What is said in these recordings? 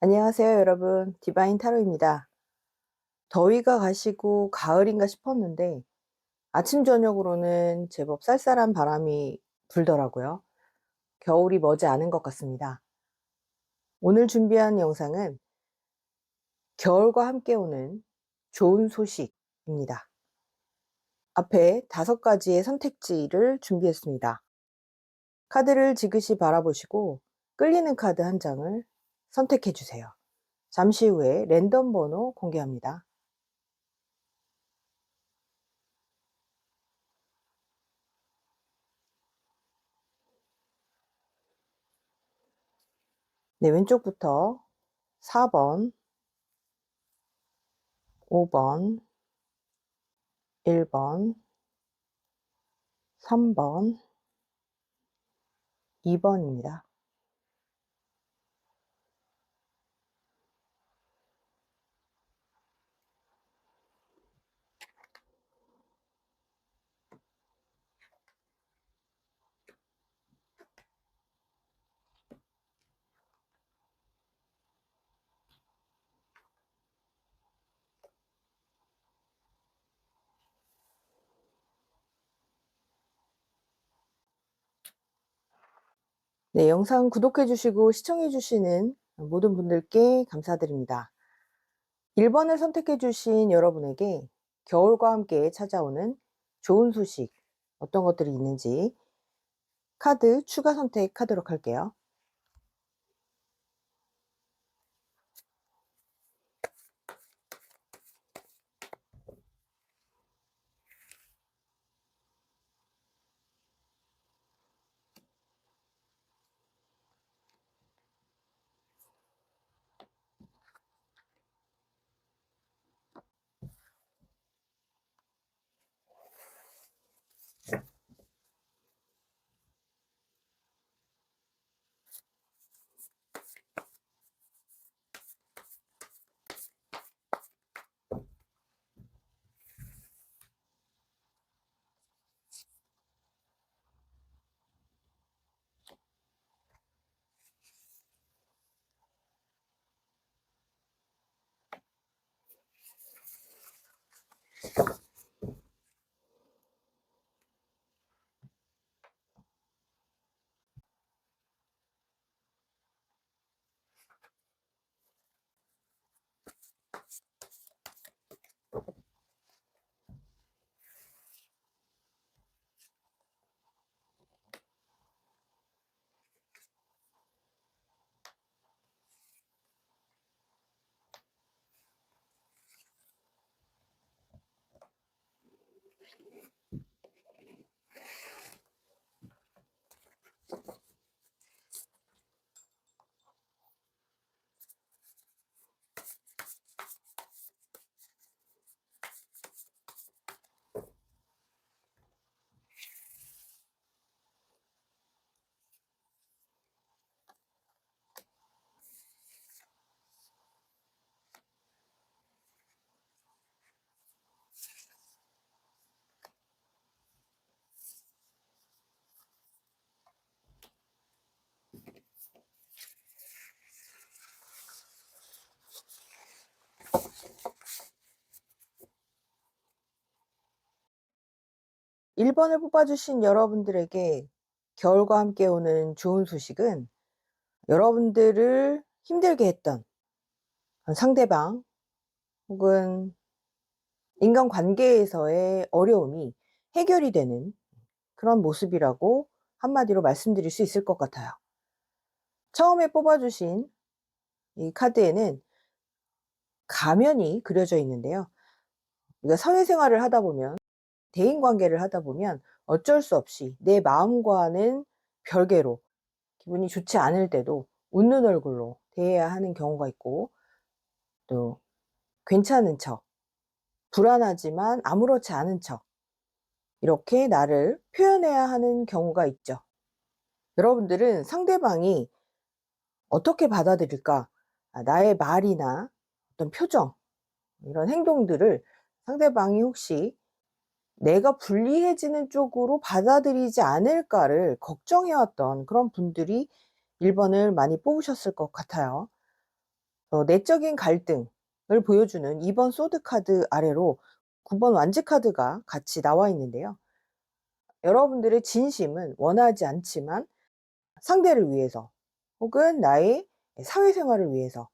안녕하세요, 여러분. 디바인 타로입니다. 더위가 가시고 가을인가 싶었는데 아침 저녁으로는 제법 쌀쌀한 바람이 불더라고요. 겨울이 머지않은 것 같습니다. 오늘 준비한 영상은 겨울과 함께 오는 좋은 소식입니다. 앞에 5가지의 선택지를 준비했습니다. 카드를 지그시 바라보시고 끌리는 카드 한 장을 선택해 주세요. 잠시 후에 랜덤 번호 공개합니다. 네, 왼쪽부터 4번, 5번, 1번, 3번, 2번입니다. 네, 영상 구독해 주시고 시청해 주시는 모든 분들께 감사드립니다. 1번을 선택해 주신 여러분에게 겨울과 함께 찾아오는 좋은 소식, 어떤 것들이 있는지 카드 추가 선택하도록 할게요. 일 번을 뽑아주신 여러분들에게 겨울과 함께 오는 좋은 소식은 여러분들을 힘들게 했던 상대방 혹은 인간관계에서의 어려움이 해결이 되는 그런 모습이라고 한마디로 말씀드릴 수 있을 것 같아요. 처음에 뽑아주신 이 카드에는 가면이 그려져 있는데요. 우리가 사회생활을 하다 보면, 대인관계를 하다 보면 어쩔 수 없이 내 마음과는 별개로 기분이 좋지 않을 때도 웃는 얼굴로 대해야 하는 경우가 있고, 또 괜찮은 척, 불안하지만 아무렇지 않은 척, 이렇게 나를 표현해야 하는 경우가 있죠. 여러분들은 상대방이 어떻게 받아들일까? 나의 말이나 어떤 표정, 이런 행동들을 상대방이 혹시 내가 불리해지는 쪽으로 받아들이지 않을까를 걱정해 왔던 그런 분들이 1번을 많이 뽑으셨을 것 같아요. 내적인 갈등을 보여주는 2번 소드 카드 아래로 9번 완즈 카드가 같이 나와 있는데요. 여러분들의 진심은 원하지 않지만 상대를 위해서 혹은 나의 사회생활을 위해서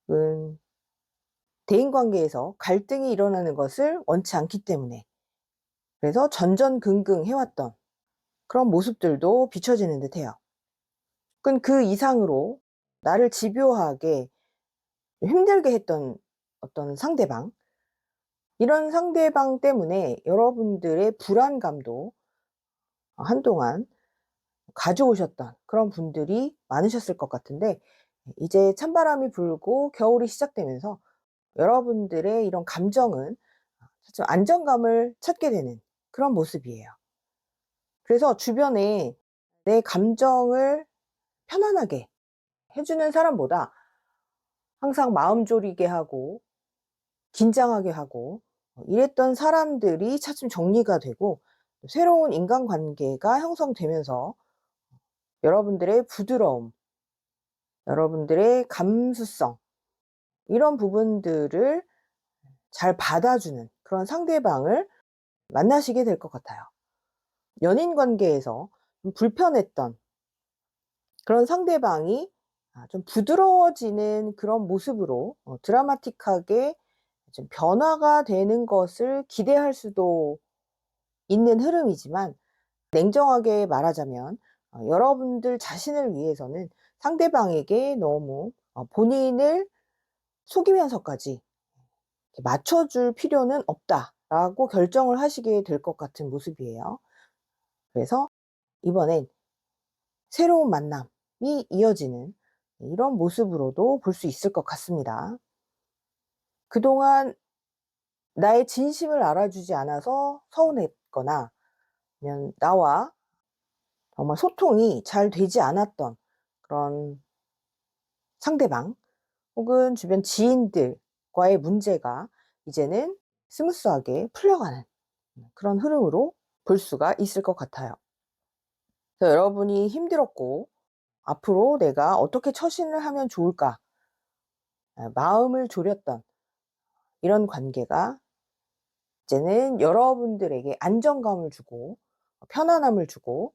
혹은 대인관계에서 갈등이 일어나는 것을 원치 않기 때문에, 그래서 전전긍긍 해왔던 그런 모습들도 비춰지는 듯해요. 혹은 그 이상으로 나를 집요하게 힘들게 했던 어떤 상대방, 이런 상대방 때문에 여러분들의 불안감도 한동안 가져오셨던 그런 분들이 많으셨을 것 같은데, 이제 찬바람이 불고 겨울이 시작되면서 여러분들의 이런 감정은 좀 안정감을 찾게 되는 그런 모습이에요. 그래서 주변에 내 감정을 편안하게 해주는 사람보다 항상 마음 졸이게 하고 긴장하게 하고 이랬던 사람들이 차츰 정리가 되고 새로운 인간관계가 형성되면서 여러분들의 부드러움, 여러분들의 감수성, 이런 부분들을 잘 받아주는 그런 상대방을 만나시게 될 것 같아요. 연인 관계에서 불편했던 그런 상대방이 좀 부드러워지는 그런 모습으로 드라마틱하게 좀 변화가 되는 것을 기대할 수도 있는 흐름이지만, 냉정하게 말하자면 여러분들 자신을 위해서는 상대방에게 너무 본인을 속이면서까지 맞춰줄 필요는 없다라고 결정을 하시게 될 것 같은 모습이에요. 그래서 이번엔 새로운 만남이 이어지는 이런 모습으로도 볼 수 있을 것 같습니다. 그동안 나의 진심을 알아주지 않아서 서운했거나 아니면 나와 정말 소통이 잘 되지 않았던 그런 상대방 혹은 주변 지인들과의 문제가 이제는 스무스하게 풀려가는 그런 흐름으로 볼 수가 있을 것 같아요. 그래서 여러분이 힘들었고 앞으로 내가 어떻게 처신을 하면 좋을까 마음을 졸였던 이런 관계가 이제는 여러분들에게 안정감을 주고 편안함을 주고,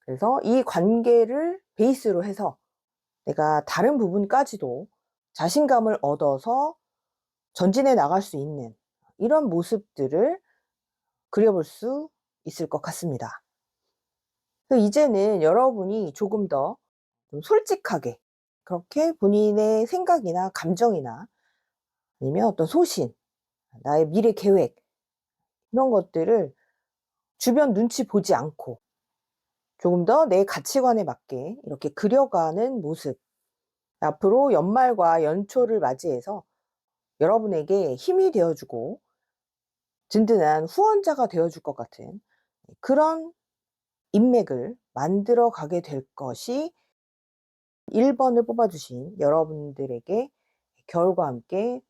그래서 이 관계를 베이스로 해서 내가 다른 부분까지도 자신감을 얻어서 전진해 나갈 수 있는 이런 모습들을 그려볼 수 있을 것 같습니다. 그래서 이제는 여러분이 조금 더 좀 솔직하게 그렇게 본인의 생각이나 감정이나 아니면 어떤 소신, 나의 미래 계획, 이런 것들을 주변 눈치 보지 않고 조금 더 내 가치관에 맞게 이렇게 그려가는 모습, 앞으로 연말과 연초를 맞이해서 여러분에게 힘이 되어주고 든든한 후원자가 되어줄 것 같은 그런 인맥을 만들어 가게 될 것이 1번을 뽑아주신 여러분들에게 겨울과 함께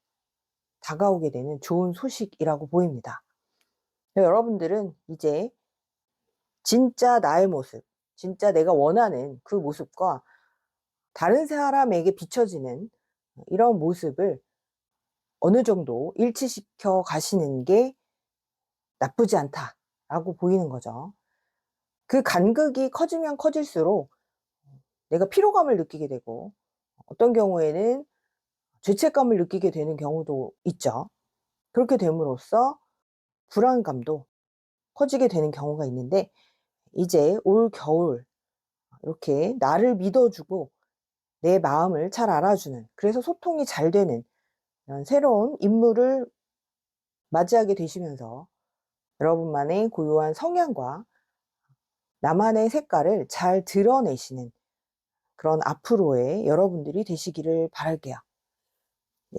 다가오게 되는 좋은 소식이라고 보입니다. 여러분들은 이제 진짜 나의 모습, 진짜 내가 원하는 그 모습과 다른 사람에게 비춰지는 이런 모습을 어느 정도 일치시켜 가시는 게 나쁘지 않다라고 보이는 거죠. 그 간극이 커지면 커질수록 내가 피로감을 느끼게 되고 어떤 경우에는 죄책감을 느끼게 되는 경우도 있죠. 그렇게 됨으로써 불안감도 커지게 되는 경우가 있는데, 이제 올 겨울 이렇게 나를 믿어주고 내 마음을 잘 알아주는, 그래서 소통이 잘 되는 이런 새로운 인물을 맞이하게 되시면서 여러분만의 고유한 성향과 나만의 색깔을 잘 드러내시는 그런 앞으로의 여러분들이 되시기를 바랄게요.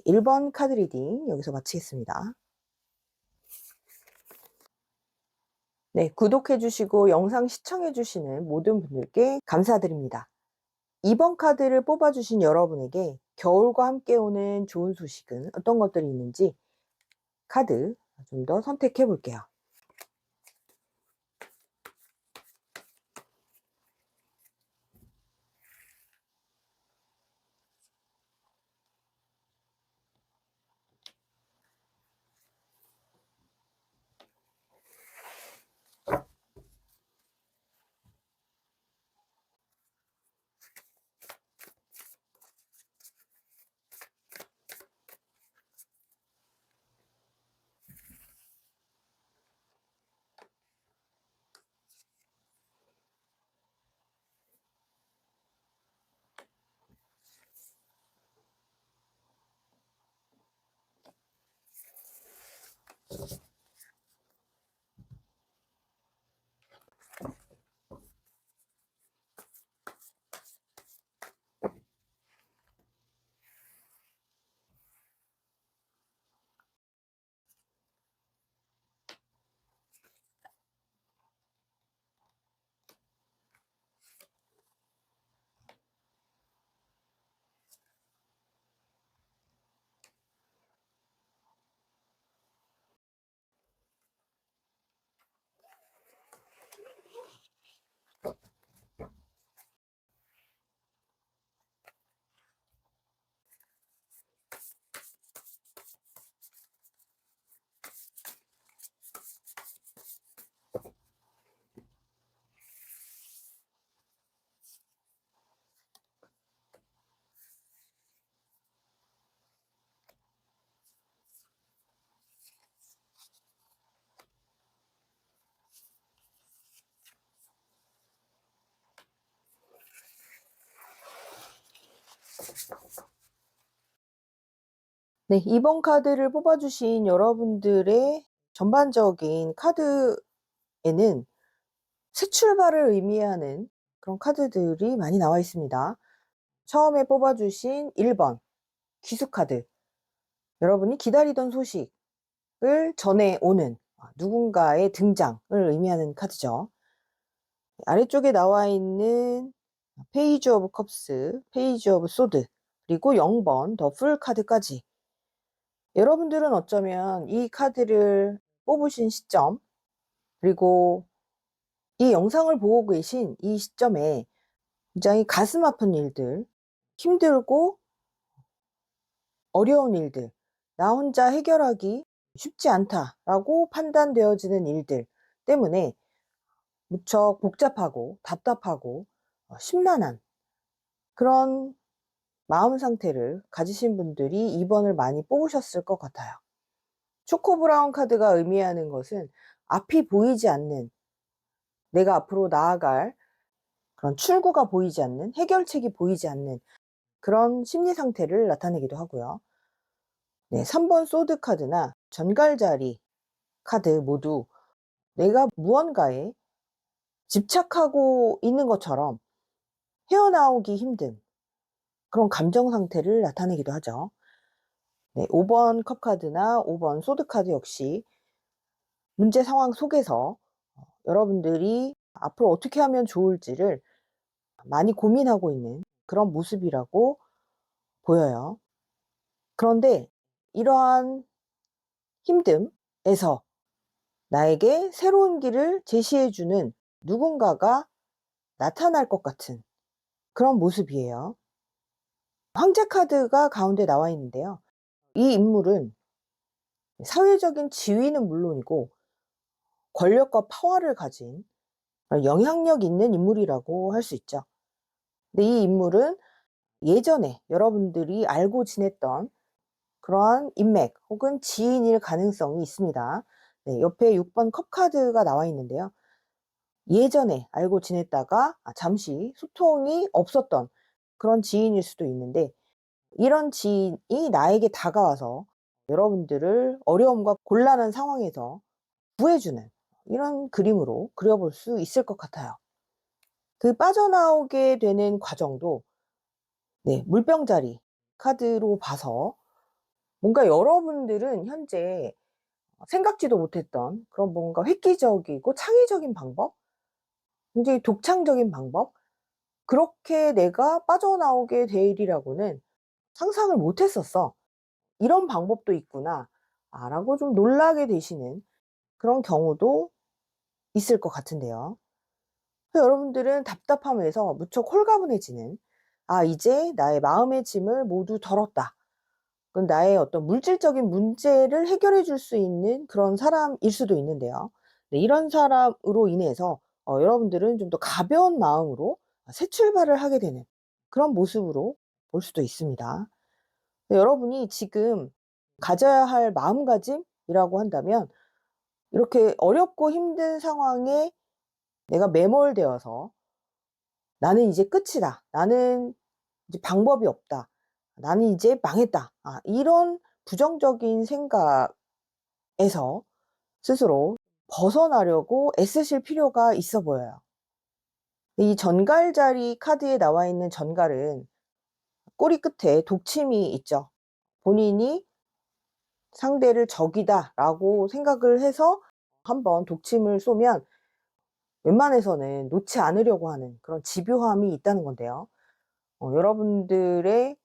1번 카드 리딩 여기서 마치겠습니다. 네, 구독해 주시고 영상 시청해 주시는 모든 분들께 감사드립니다. 2번 카드를 뽑아 주신 여러분에게 겨울과 함께 오는 좋은 소식은 어떤 것들이 있는지 카드 좀 더 선택해 볼게요. 네, 이번 카드를 뽑아주신 여러분들의 전반적인 카드에는 새 출발을 의미하는 그런 카드들이 많이 나와 있습니다. 처음에 뽑아주신 1번 귀수카드, 여러분이 기다리던 소식을 전해오는 누군가의 등장을 의미하는 카드죠. 아래쪽에 나와 있는 페이지 오브 컵스, 페이지 오브 소드, 그리고 0번 더 풀 카드까지, 여러분들은 어쩌면 이 카드를 뽑으신 시점, 그리고 이 영상을 보고 계신 이 시점에 굉장히 가슴 아픈 일들, 힘들고 어려운 일들, 나 혼자 해결하기 쉽지 않다라고 판단되어지는 일들 때문에 무척 복잡하고 답답하고 심란한 그런 마음 상태를 가지신 분들이 2번을 많이 뽑으셨을 것 같아요. 초코브라운 카드가 의미하는 것은 앞이 보이지 않는, 내가 앞으로 나아갈 그런 출구가 보이지 않는, 해결책이 보이지 않는 그런 심리 상태를 나타내기도 하고요. 네, 3번 소드 카드나 전갈자리 카드 모두 내가 무언가에 집착하고 있는 것처럼 헤어나오기 힘든 그런 감정 상태를 나타내기도 하죠. 네, 5번 컵 카드나 5번 소드 카드 역시 문제 상황 속에서 여러분들이 앞으로 어떻게 하면 좋을지를 많이 고민하고 있는 그런 모습이라고 보여요. 그런데 이러한 힘듦에서 나에게 새로운 길을 제시해주는 누군가가 나타날 것 같은 그런 모습이에요. 황제 카드가 가운데 나와 있는데요. 이 인물은 사회적인 지위는 물론이고 권력과 파워를 가진 영향력 있는 인물이라고 할 수 있죠. 근데 이 인물은 예전에 여러분들이 알고 지냈던 그러한 인맥 혹은 지인일 가능성이 있습니다. 네, 옆에 6번 컵 카드가 나와 있는데요. 예전에 알고 지냈다가 잠시 소통이 없었던 그런 지인일 수도 있는데, 이런 지인이 나에게 다가와서 여러분들을 어려움과 곤란한 상황에서 구해주는 이런 그림으로 그려볼 수 있을 것 같아요. 그 빠져나오게 되는 과정도 네, 물병자리 카드로 봐서 뭔가 여러분들은 현재 생각지도 못했던 그런 뭔가 획기적이고 창의적인 방법, 굉장히 독창적인 방법, 그렇게 내가 빠져나오게 되리라고는 상상을 못 했었어. 이런 방법도 있구나. 라고 좀 놀라게 되시는 그런 경우도 있을 것 같은데요. 여러분들은 답답함에서 무척 홀가분해지는, 이제 나의 마음의 짐을 모두 덜었다. 그건 나의 어떤 물질적인 문제를 해결해 줄 수 있는 그런 사람일 수도 있는데요. 네, 이런 사람으로 인해서 여러분들은 좀 더 가벼운 마음으로 새 출발을 하게 되는 그런 모습으로 볼 수도 있습니다. 여러분이 지금 가져야 할 마음가짐이라고 한다면, 이렇게 어렵고 힘든 상황에 내가 매몰되어서 '나는 이제 끝이다. 나는 이제 방법이 없다. 나는 이제 망했다.' 이런 부정적인 생각에서 스스로 벗어나려고 애쓰실 필요가 있어 보여요. 이 전갈자리 카드에 나와 있는 전갈은 꼬리 끝에 독침이 있죠. 본인이 상대를 적이다라고 생각을 해서 한번 독침을 쏘면 웬만해서는 놓지 않으려고 하는 그런 집요함이 있다는 건데요. 여러분들의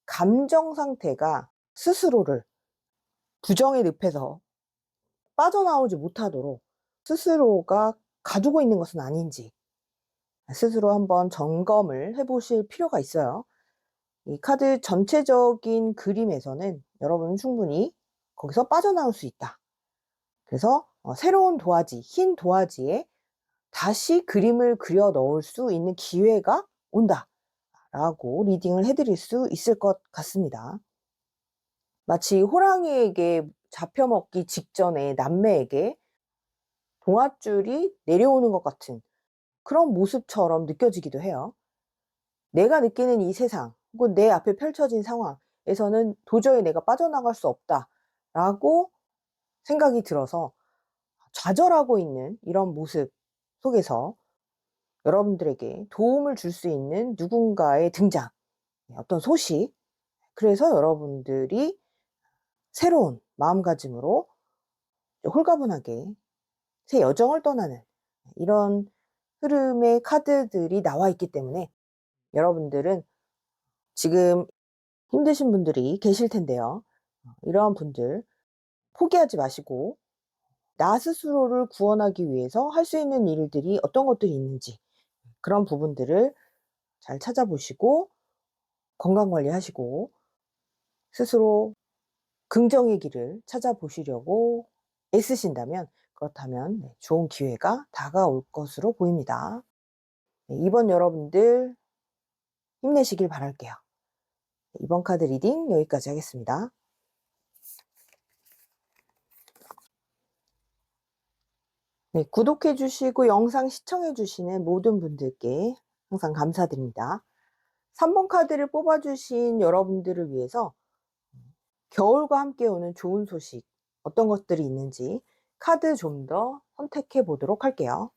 감정 상태가 스스로를 부정의 늪에서 빠져나오지 못하도록 스스로가 가두고 있는 것은 아닌지 스스로 한번 점검을 해보실 필요가 있어요. 이 카드 전체적인 그림에서는 여러분은 충분히 거기서 빠져나올 수 있다. 그래서 새로운 도화지, 흰 도화지에 다시 그림을 그려 넣을 수 있는 기회가 온다 라고 리딩을 해드릴 수 있을 것 같습니다. 마치 호랑이에게 잡혀먹기 직전에 남매에게 동아줄이 내려오는 것 같은 그런 모습처럼 느껴지기도 해요. 내가 느끼는 이 세상 혹은 내 앞에 펼쳐진 상황, 상황에서는 도저히 내가 빠져나갈 수 없다라고 생각이 들어서 좌절하고 있는 이런 모습 속에서 여러분들에게 도움을 줄 수 있는 누군가의 등장, 어떤 소식, 그래서 여러분들이 새로운 마음가짐으로 홀가분하게 새 여정을 떠나는 이런 흐름의 카드들이 나와 있기 때문에 여러분들은 지금 힘드신 분들이 계실 텐데요. 이러한 분들 포기하지 마시고 나 스스로를 구원하기 위해서 할 수 있는 일들이 어떤 것들이 있는지 그런 부분들을 잘 찾아보시고 건강관리하시고 스스로 긍정의 길을 찾아보시려고 애쓰신다면 그렇다면 좋은 기회가 다가올 것으로 보입니다. 이번 여러분들 힘내시길 바랄게요. 이번 카드 리딩 여기까지 하겠습니다. 네, 구독해 주시고 영상 시청해 주시는 모든 분들께 항상 감사드립니다. 3번 카드를 뽑아 주신 여러분들을 위해서 겨울과 함께 오는 좋은 소식 어떤 것들이 있는지 카드 좀 더 선택해 보도록 할게요.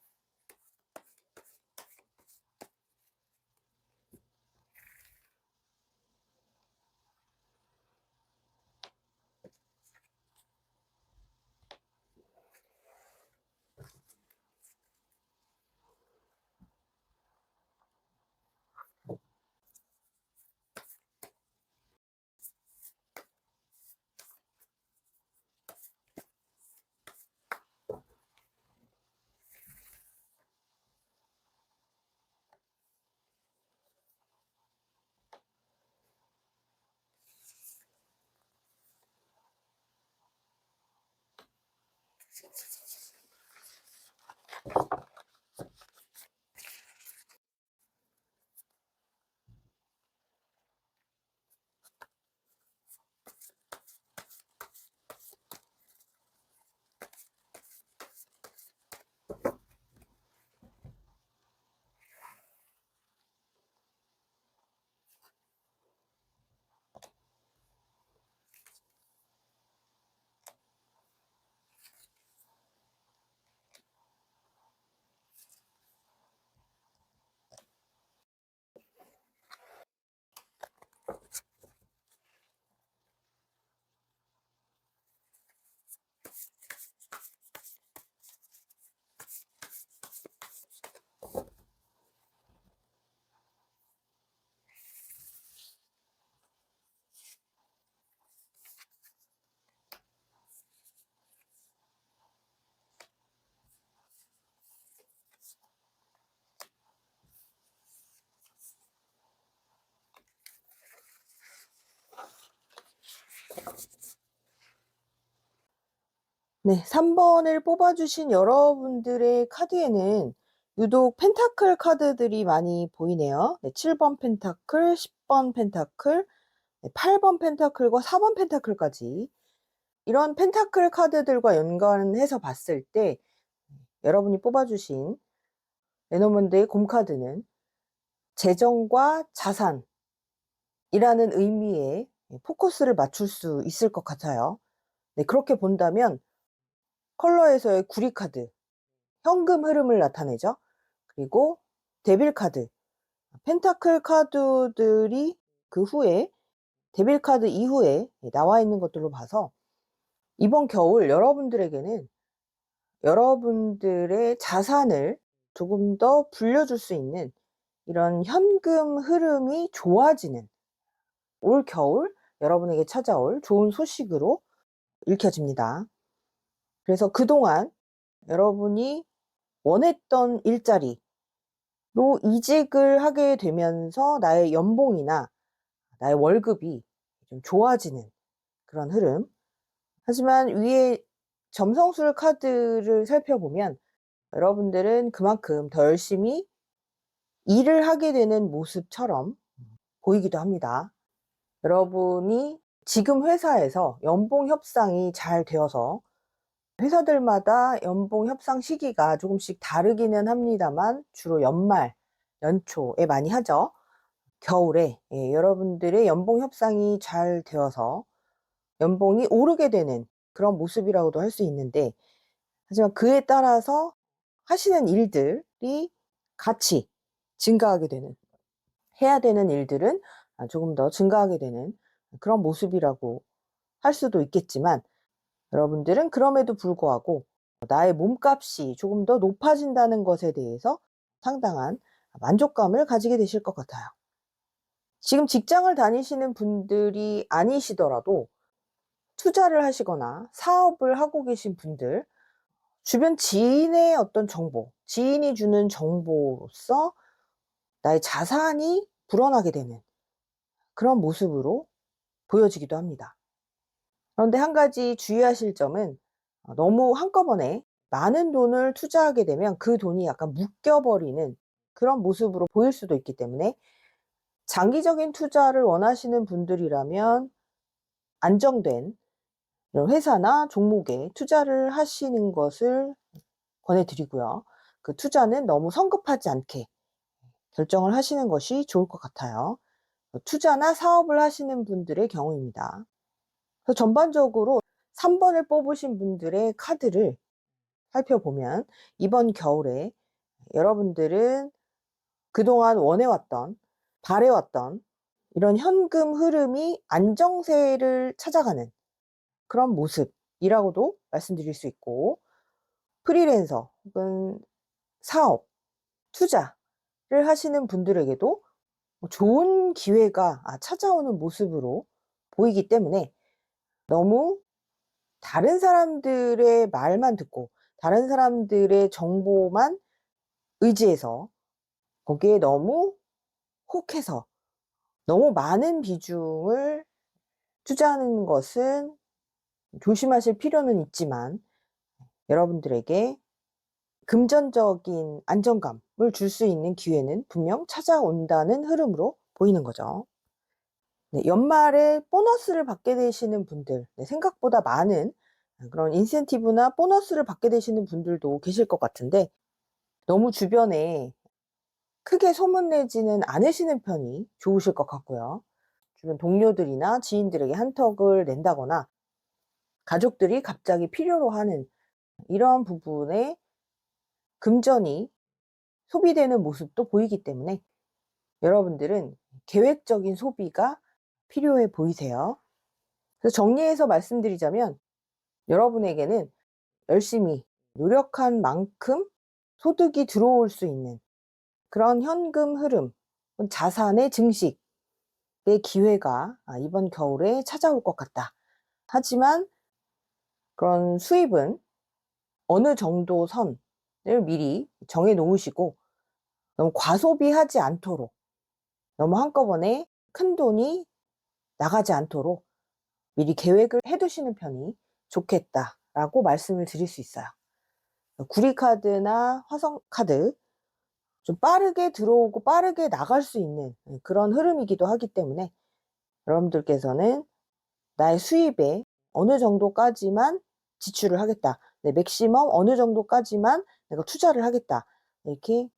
네, 3번을 뽑아 주신 여러분들의 카드에는 유독 펜타클 카드들이 많이 보이네요. 네, 7번 펜타클, 10번 펜타클, 8번 펜타클과 4번 펜타클까지 이런 펜타클 카드들과 연관해서 봤을 때 여러분이 뽑아주신 레노먼드의 곰카드는 재정과 자산이라는 의미에 포커스를 맞출 수 있을 것 같아요. 네, 그렇게 본다면 컬러에서의 구리카드, 현금 흐름을 나타내죠. 그리고 데빌 카드, 펜타클 카드들이 그 후에 데빌 카드 이후에 나와 있는 것들로 봐서 이번 겨울 여러분들에게는 여러분들의 자산을 조금 더 불려줄 수 있는 이런 현금 흐름이 좋아지는 올 겨울 여러분에게 찾아올 좋은 소식으로 읽혀집니다. 그래서 그동안 여러분이 원했던 일자리로 이직을 하게 되면서 나의 연봉이나 나의 월급이 좀 좋아지는 그런 흐름. 하지만 위에 점성술 카드를 살펴보면 여러분들은 그만큼 더 열심히 일을 하게 되는 모습처럼 보이기도 합니다. 여러분이 지금 회사에서 연봉 협상이 잘 되어서 회사들마다 연봉 협상 시기가 조금씩 다르기는 합니다만 주로 연말, 연초에 많이 하죠. 겨울에 여러분들의 연봉 협상이 잘 되어서 연봉이 오르게 되는 그런 모습이라고도 할 수 있는데, 하지만 그에 따라서 하시는 일들이 같이 증가하게 되는, 해야 되는 일들은 조금 더 증가하게 되는 그런 모습이라고 할 수도 있겠지만, 여러분들은 그럼에도 불구하고 나의 몸값이 조금 더 높아진다는 것에 대해서 상당한 만족감을 가지게 되실 것 같아요. 지금 직장을 다니시는 분들이 아니시더라도 투자를 하시거나 사업을 하고 계신 분들, 주변 지인의 어떤 정보, 지인이 주는 정보로서 나의 자산이 불어나게 되는 그런 모습으로 보여지기도 합니다. 그런데 한 가지 주의하실 점은, 너무 한꺼번에 많은 돈을 투자하게 되면 그 돈이 약간 묶여버리는 그런 모습으로 보일 수도 있기 때문에, 장기적인 투자를 원하시는 분들이라면 안정된 이런 회사나 종목에 투자를 하시는 것을 권해드리고요. 그 투자는 너무 성급하지 않게 결정을 하시는 것이 좋을 것 같아요. 투자나 사업을 하시는 분들의 경우입니다. 그래서 전반적으로 3번을 뽑으신 분들의 카드를 살펴보면, 이번 겨울에 여러분들은 그동안 원해왔던, 바래왔던 이런 현금 흐름이 안정세를 찾아가는 그런 모습이라고도 말씀드릴 수 있고, 프리랜서 혹은 사업, 투자를 하시는 분들에게도 좋은 기회가 찾아오는 모습으로 보이기 때문에, 너무 다른 사람들의 말만 듣고 다른 사람들의 정보만 의지해서 거기에 너무 혹해서 너무 많은 비중을 투자하는 것은 조심하실 필요는 있지만, 여러분들에게 금전적인 안정감을 줄 수 있는 기회는 분명 찾아온다는 흐름으로 보이는 거죠. 네, 연말에 보너스를 받게 되시는 분들, 생각보다 많은 그런 인센티브나 보너스를 받게 되시는 분들도 계실 것 같은데, 너무 주변에 크게 소문내지는 않으시는 편이 좋으실 것 같고요. 주변 동료들이나 지인들에게 한턱을 낸다거나 가족들이 갑자기 필요로 하는 이런 부분에 금전이 소비되는 모습도 보이기 때문에, 여러분들은 계획적인 소비가 필요해 보이세요. 그래서 정리해서 말씀드리자면, 여러분에게는 열심히 노력한 만큼 소득이 들어올 수 있는 그런 현금 흐름, 자산의 증식의 기회가 이번 겨울에 찾아올 것 같다. 하지만 그런 수입은 어느 정도 선을 미리 정해 놓으시고, 너무 과소비하지 않도록, 너무 한꺼번에 큰 돈이 나가지 않도록 미리 계획을 해 두시는 편이 좋겠다라고 말씀을 드릴 수 있어요. 구리카드나 화성카드, 좀 빠르게 들어오고 빠르게 나갈 수 있는 그런 흐름이기도 하기 때문에, 여러분들께서는 나의 수입에 어느 정도까지만 지출을 하겠다, 맥시멈 어느 정도까지만 내가 투자를 하겠다, 이렇게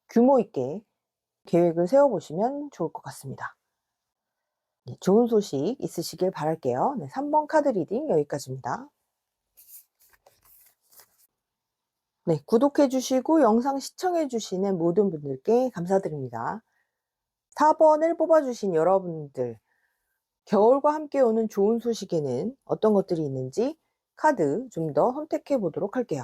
규모 있게 계획을 세워 보시면 좋을 것 같습니다. 좋은 소식 있으시길 바랄게요. 3번 카드 리딩 여기까지입니다. 구독해 주시고 영상 시청해 주시는 모든 분들께 감사드립니다. 4번을 뽑아 주신 여러분들, 겨울과 함께 오는 좋은 소식에는 어떤 것들이 있는지 카드 좀 더 선택해 보도록 할게요.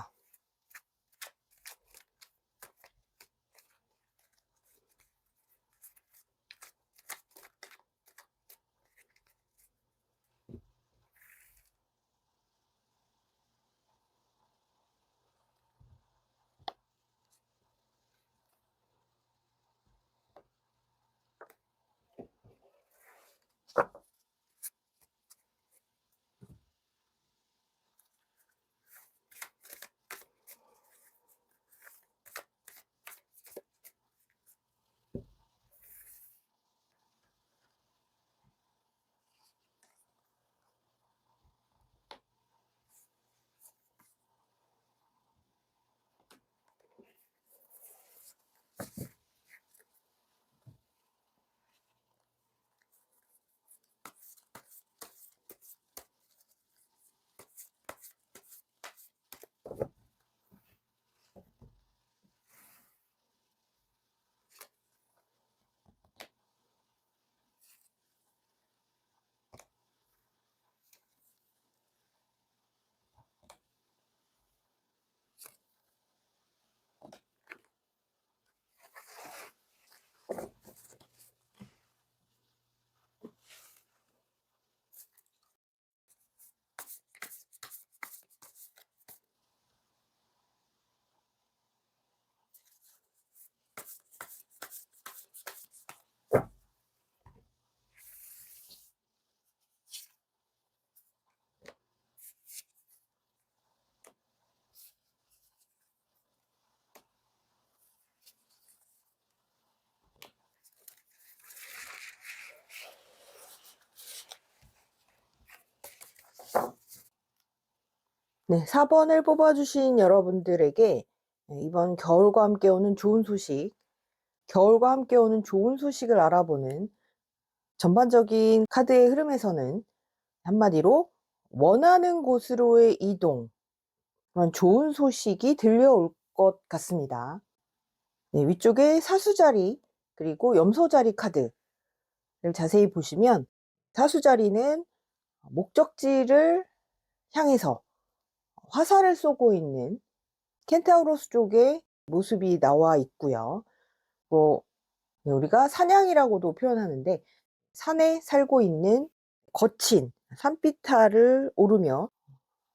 네, 4번을 뽑아주신 여러분들에게 이번 겨울과 함께 오는 좋은 소식, 겨울과 함께 오는 좋은 소식을 알아보는 전반적인 카드의 흐름에서는 한마디로 원하는 곳으로의 이동, 그런 좋은 소식이 들려올 것 같습니다. 네, 위쪽에 사수자리 그리고 염소자리 카드를 자세히 보시면 사수자리는 목적지를 향해서 화살을 쏘고 있는 켄타우로스 쪽의 모습이 나와 있고요. 뭐 우리가 사냥이라고도 표현하는데 산에 살고 있는 거친 산비탈을 오르며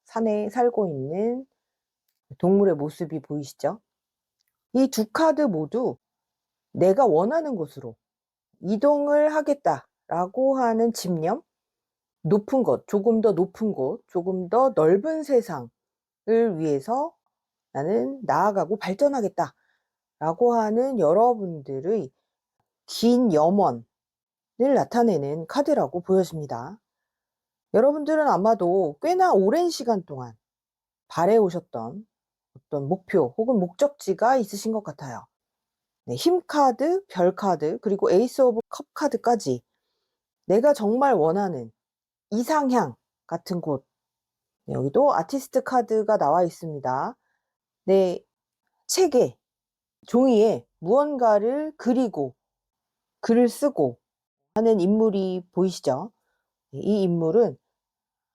산에 살고 있는 동물의 모습이 보이시죠? 이 두 카드 모두 내가 원하는 곳으로 이동을 하겠다라고 하는 집념, 높은 곳, 조금 더 높은 곳, 조금 더 넓은 세상을 위해서 나는 나아가고 발전하겠다라고 하는 여러분들의 긴 염원을 나타내는 카드라고 보여집니다. 여러분들은 아마도 꽤나 오랜 시간 동안 바래오셨던 어떤 목표 혹은 목적지가 있으신 것 같아요. 네, 힘 카드, 별 카드, 그리고 에이스 오브 컵 카드까지 내가 정말 원하는 이상향 같은 곳. 네, 여기도 아티스트 카드가 나와 있습니다. 내 책에, 종이에 무언가를 그리고 글을 쓰고 하는 인물이 보이시죠? 네, 이 인물은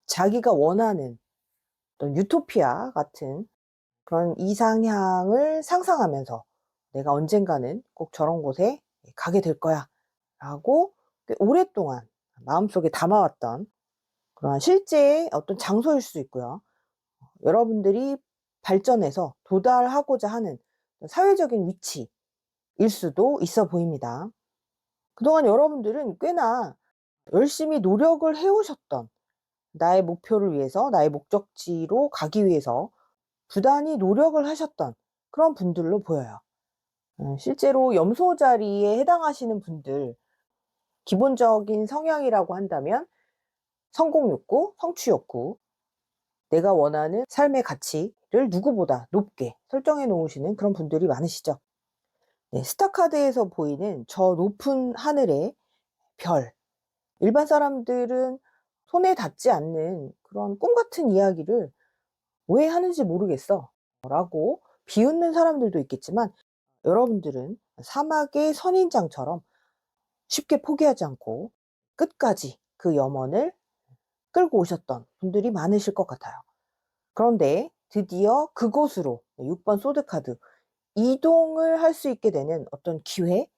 자기가 원하는 어떤 유토피아 같은 그런 이상향을 상상하면서 내가 언젠가는 꼭 저런 곳에 가게 될 거야 라고 오랫동안 마음속에 담아왔던 그런 실제의 어떤 장소일 수 있고요. 여러분들이 발전해서 도달하고자 하는 사회적인 위치일 수도 있어 보입니다. 그동안 여러분들은 꽤나 열심히 노력을 해오셨던 나의 목표를 위해서, 나의 목적지로 가기 위해서 부단히 노력을 하셨던 그런 분들로 보여요. 실제로 염소 자리에 해당하시는 분들, 기본적인 성향이라고 한다면 성공 욕구, 성취 욕구, 내가 원하는 삶의 가치를 누구보다 높게 설정해 놓으시는 그런 분들이 많으시죠. 네, 스타카드에서 보이는 저 높은 하늘의 별, 일반 사람들은 손에 닿지 않는 그런 꿈 같은 이야기를 왜 하는지 모르겠어 라고 비웃는 사람들도 있겠지만, 여러분들은 사막의 선인장처럼 쉽게 포기하지 않고 끝까지 그 염원을 끌고 오셨던 분들이 많으실 것 같아요. 그런데 드디어 그곳으로 6번 소드카드 이동을 할 수 있게 되는 어떤 기회,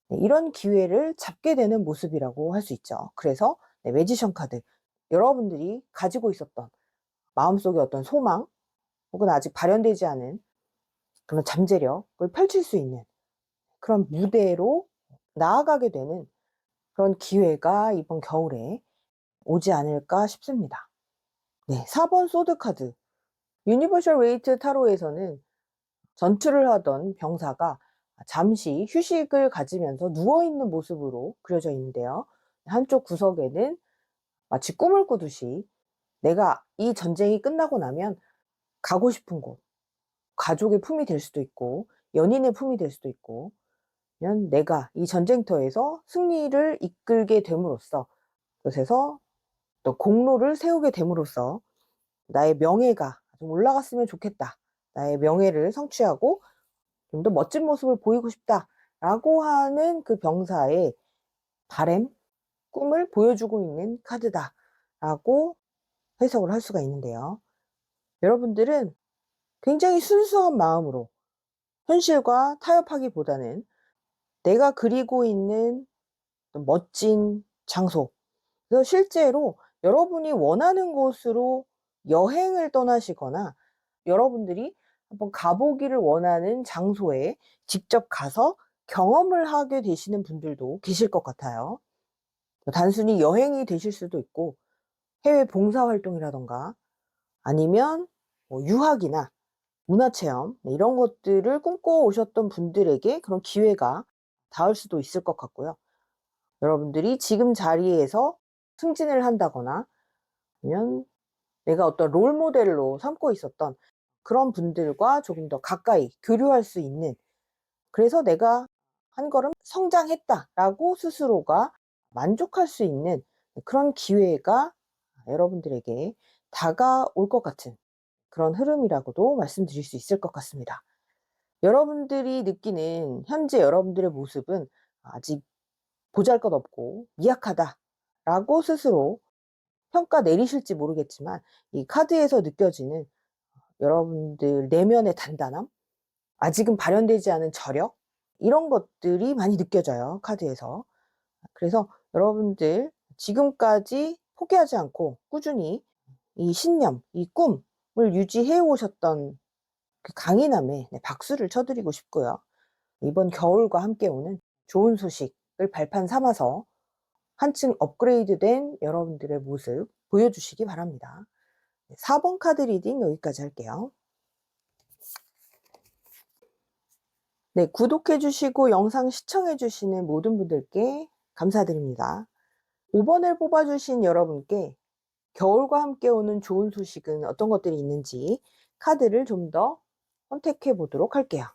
이런 기회를 잡게 되는 모습이라고 할 수 있죠. 그래서 매지션 카드, 여러분들이 가지고 있었던 마음속의 어떤 소망 혹은 아직 발현되지 않은 그런 잠재력을 펼칠 수 있는 그런 무대로 나아가게 되는 그런 기회가 이번 겨울에 오지 않을까 싶습니다. 네, 4번 소드 카드. 유니버셜 웨이트 타로에서는 전투를 하던 병사가 잠시 휴식을 가지면서 누워있는 모습으로 그려져 있는데요. 한쪽 구석에는 마치 꿈을 꾸듯이 내가 이 전쟁이 끝나고 나면 가고 싶은 곳, 가족의 품이 될 수도 있고 연인의 품이 될 수도 있고, 내가 이 전쟁터에서 승리를 이끌게 됨으로써, 그곳에서 또 공로를 세우게 됨으로써 나의 명예가 좀 올라갔으면 좋겠다, 나의 명예를 성취하고 좀 더 멋진 모습을 보이고 싶다라고 하는 그 병사의 바램, 꿈을 보여주고 있는 카드다라고 해석을 할 수가 있는데요. 여러분들은 굉장히 순수한 마음으로 현실과 타협하기보다는 내가 그리고 있는 멋진 장소, 그래서 실제로 여러분이 원하는 곳으로 여행을 떠나시거나 여러분들이 한번 가보기를 원하는 장소에 직접 가서 경험을 하게 되시는 분들도 계실 것 같아요. 단순히 여행이 되실 수도 있고 해외 봉사활동이라던가 아니면 유학이나 문화체험 이런 것들을 꿈꿔 오셨던 분들에게 그런 기회가 닿을 수도 있을 것 같고요. 여러분들이 지금 자리에서 승진을 한다거나 아니면 내가 어떤 롤 모델로 삼고 있었던 그런 분들과 조금 더 가까이 교류할 수 있는, 그래서 '내가 한 걸음 성장했다.'라고 스스로가 만족할 수 있는 그런 기회가 여러분들에게 다가올 것 같은 그런 흐름이라고도 말씀드릴 수 있을 것 같습니다. 여러분들이 느끼는 현재 여러분들의 모습은 아직 보잘것없고 미약하다라고 스스로 평가 내리실지 모르겠지만, 이 카드에서 느껴지는 여러분들 내면의 단단함, 아직은 발현되지 않은 저력, 이런 것들이 많이 느껴져요, 카드에서. 그래서 여러분들 지금까지 포기하지 않고 꾸준히 이 신념, 이 꿈을 유지해 오셨던 그 강인함에 박수를 쳐 드리고 싶고요. 이번 겨울과 함께 오는 좋은 소식을 발판 삼아서 한층 업그레이드된 여러분들의 모습 보여주시기 바랍니다. 4번 카드 리딩 여기까지 할게요. 네, 구독해 주시고 영상 시청해 주시는 모든 분들께 감사드립니다. 5번을 뽑아 주신 여러분께 겨울과 함께 오는 좋은 소식은 어떤 것들이 있는지 카드를 좀 더 선택해 보도록 할게요.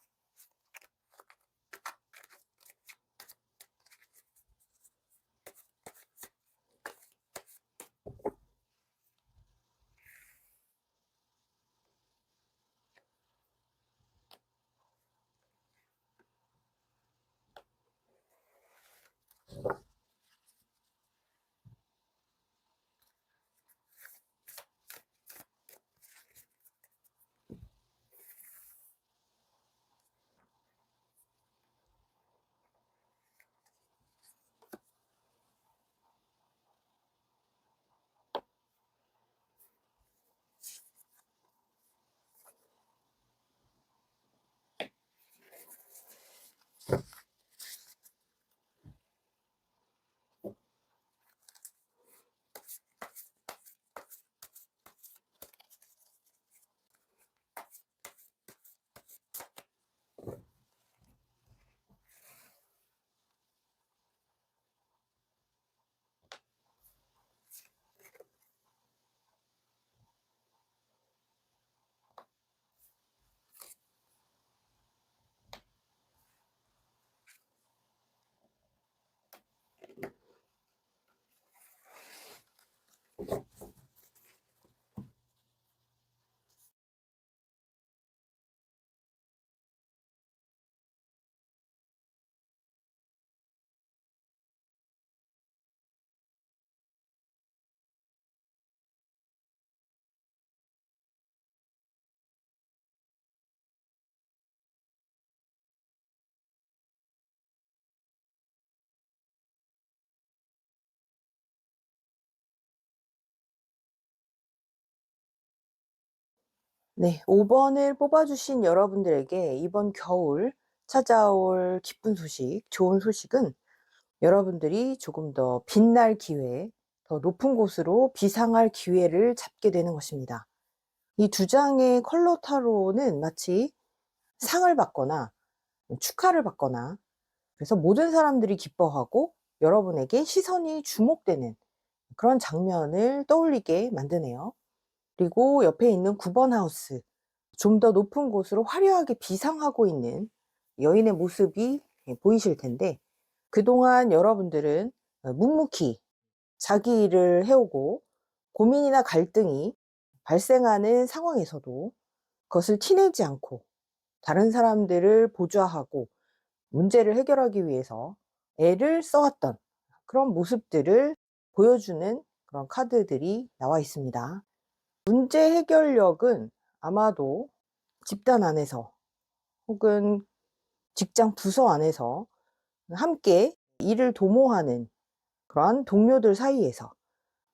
네, 5번을 뽑아주신 여러분들에게 이번 겨울 찾아올 기쁜 소식, 좋은 소식은 여러분들이 조금 더 빛날 기회, 더 높은 곳으로 비상할 기회를 잡게 되는 것입니다. 이 두 장의 컬러 타로는 마치 상을 받거나 축하를 받거나, 그래서 모든 사람들이 기뻐하고 여러분에게 시선이 주목되는 그런 장면을 떠올리게 만드네요. 그리고 옆에 있는 9번 하우스, 좀 더 높은 곳으로 화려하게 비상하고 있는 여인의 모습이 보이실 텐데, 그동안 여러분들은 묵묵히 자기 일을 해오고 고민이나 갈등이 발생하는 상황에서도 그것을 티내지 않고 다른 사람들을 보좌하고 문제를 해결하기 위해서 애를 써왔던 그런 모습들을 보여주는 그런 카드들이 나와 있습니다. 문제 해결력은 아마도 집단 안에서 혹은 직장 부서 안에서 함께 일을 도모하는 그러한 동료들 사이에서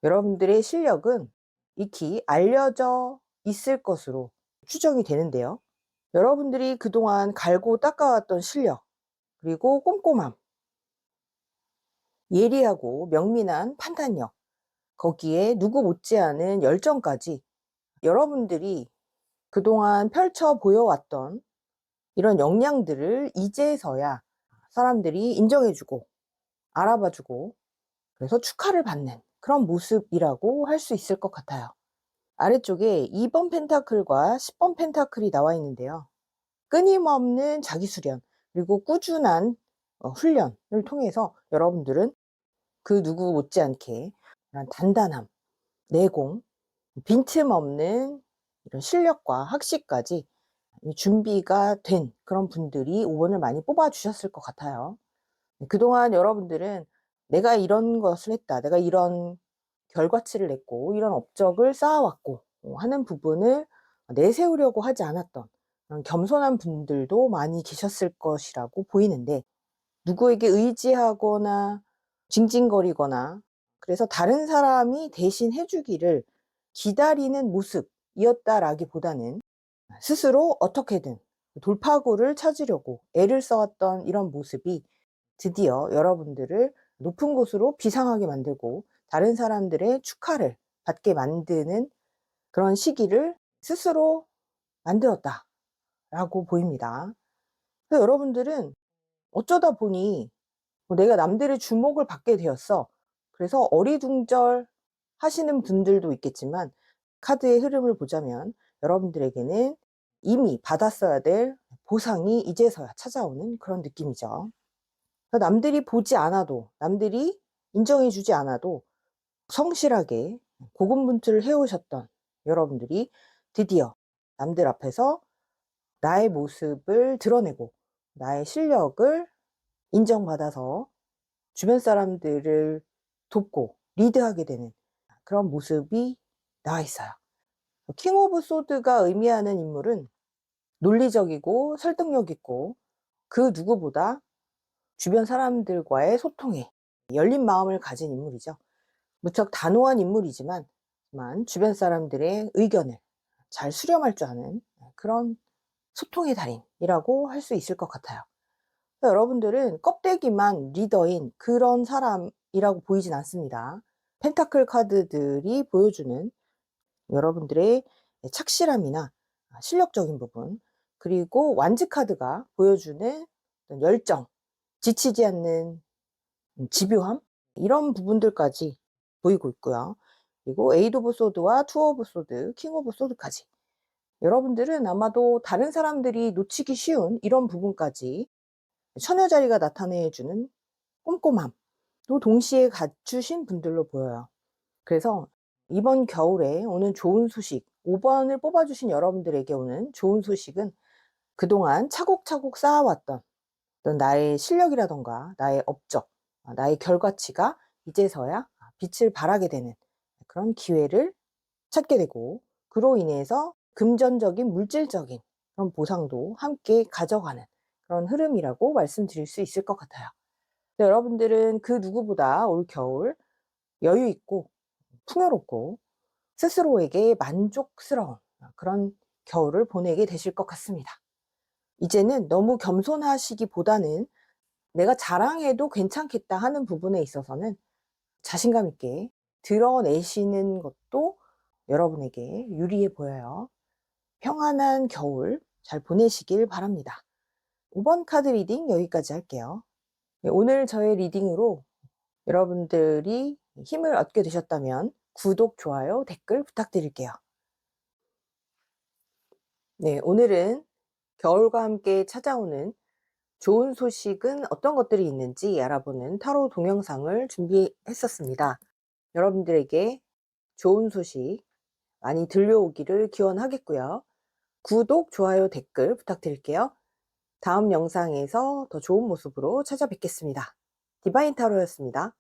여러분들의 실력은 익히 알려져 있을 것으로 추정이 되는데요. 여러분들이 그동안 갈고 닦아왔던 실력, 그리고 꼼꼼함, 예리하고 명민한 판단력, 거기에 누구 못지않은 열정까지, 여러분들이 그동안 펼쳐 보여왔던 이런 역량들을 이제서야 사람들이 인정해주고 알아봐주고, 그래서 축하를 받는 그런 모습이라고 할 수 있을 것 같아요. 아래쪽에 2번 펜타클과 10번 펜타클이 나와 있는데요. 끊임없는 자기 수련, 그리고 꾸준한 훈련을 통해서 여러분들은 그 누구 못지않게 이런 단단함, 내공, 빈틈없는 이런 실력과 학식까지 준비가 된 그런 분들이 5번을 많이 뽑아 주셨을 것 같아요. 그동안 여러분들은 내가 이런 것을 했다, 내가 이런 결과치를 냈고 이런 업적을 쌓아왔고 하는 부분을 내세우려고 하지 않았던 그런 겸손한 분들도 많이 계셨을 것이라고 보이는데, 누구에게 의지하거나 징징거리거나 그래서 다른 사람이 대신 해주기를 기다리는 모습이었다라기보다는 스스로 어떻게든 돌파구를 찾으려고 애를 써왔던 이런 모습이 드디어 여러분들을 높은 곳으로 비상하게 만들고 다른 사람들의 축하를 받게 만드는 그런 시기를 스스로 만들었다라고 보입니다. 그래서 여러분들은 어쩌다 보니 내가 남들의 주목을 받게 되었어. 그래서 어리둥절 하시는 분들도 있겠지만, 카드의 흐름을 보자면 여러분들에게는 이미 받았어야 될 보상이 이제서야 찾아오는 그런 느낌이죠. 그러니까 남들이 보지 않아도, 남들이 인정해 주지 않아도 성실하게 고군분투를 해오셨던 여러분들이 드디어 남들 앞에서 나의 모습을 드러내고 나의 실력을 인정받아서 주변 사람들을 돕고 리드하게 되는 그런 모습이 나와 있어요. 킹 오브 소드가 의미하는 인물은 논리적이고 설득력 있고 그 누구보다 주변 사람들과의 소통에 열린 마음을 가진 인물이죠. 무척 단호한 인물이지만 주변 사람들의 의견을 잘 수렴할 줄 아는 그런 소통의 달인이라고 할 수 있을 것 같아요. 여러분들은 껍데기만 리더인 그런 사람이라고 보이진 않습니다. 펜타클 카드들이 보여주는 여러분들의 착실함이나 실력적인 부분, 그리고 완즈 카드가 보여주는 열정, 지치지 않는 집요함, 이런 부분들까지 보이고 있고요. 그리고 에이드 오브 소드와 투 오브 소드, 킹 오브 소드까지 여러분들은 아마도 다른 사람들이 놓치기 쉬운 이런 부분까지 처녀자리가 나타내주는 꼼꼼함도 동시에 갖추신 분들로 보여요. 그래서 이번 겨울에 오는 좋은 소식, 5번을 뽑아주신 여러분들에게 오는 좋은 소식은 그동안 차곡차곡 쌓아왔던 어떤 나의 실력이라던가 나의 업적, 나의 결과치가 이제서야 빛을 발하게 되는 그런 기회를 찾게 되고, 그로 인해서 금전적인 물질적인 그런 보상도 함께 가져가는 그런 흐름이라고 말씀드릴 수 있을 것 같아요. 여러분들은 그 누구보다 올 겨울 여유 있고 풍요롭고 스스로에게 만족스러운 그런 겨울을 보내게 되실 것 같습니다. 이제는 너무 겸손하시기보다는 내가 자랑해도 괜찮겠다 하는 부분에 있어서는 자신감 있게 드러내시는 것도 여러분에게 유리해 보여요. 평안한 겨울 잘 보내시길 바랍니다. 5번 카드 리딩 여기까지 할게요. 오늘 저의 리딩으로 여러분들이 힘을 얻게 되셨다면 구독, 좋아요, 댓글 부탁드릴게요. 네, 오늘은 겨울과 함께 찾아오는 좋은 소식은 어떤 것들이 있는지 알아보는 타로 동영상을 준비했었습니다. 여러분들에게 좋은 소식 많이 들려오기를 기원하겠고요. 구독, 좋아요, 댓글 부탁드릴게요. 다음 영상에서 더 좋은 모습으로 찾아뵙겠습니다. 디바인 타로였습니다.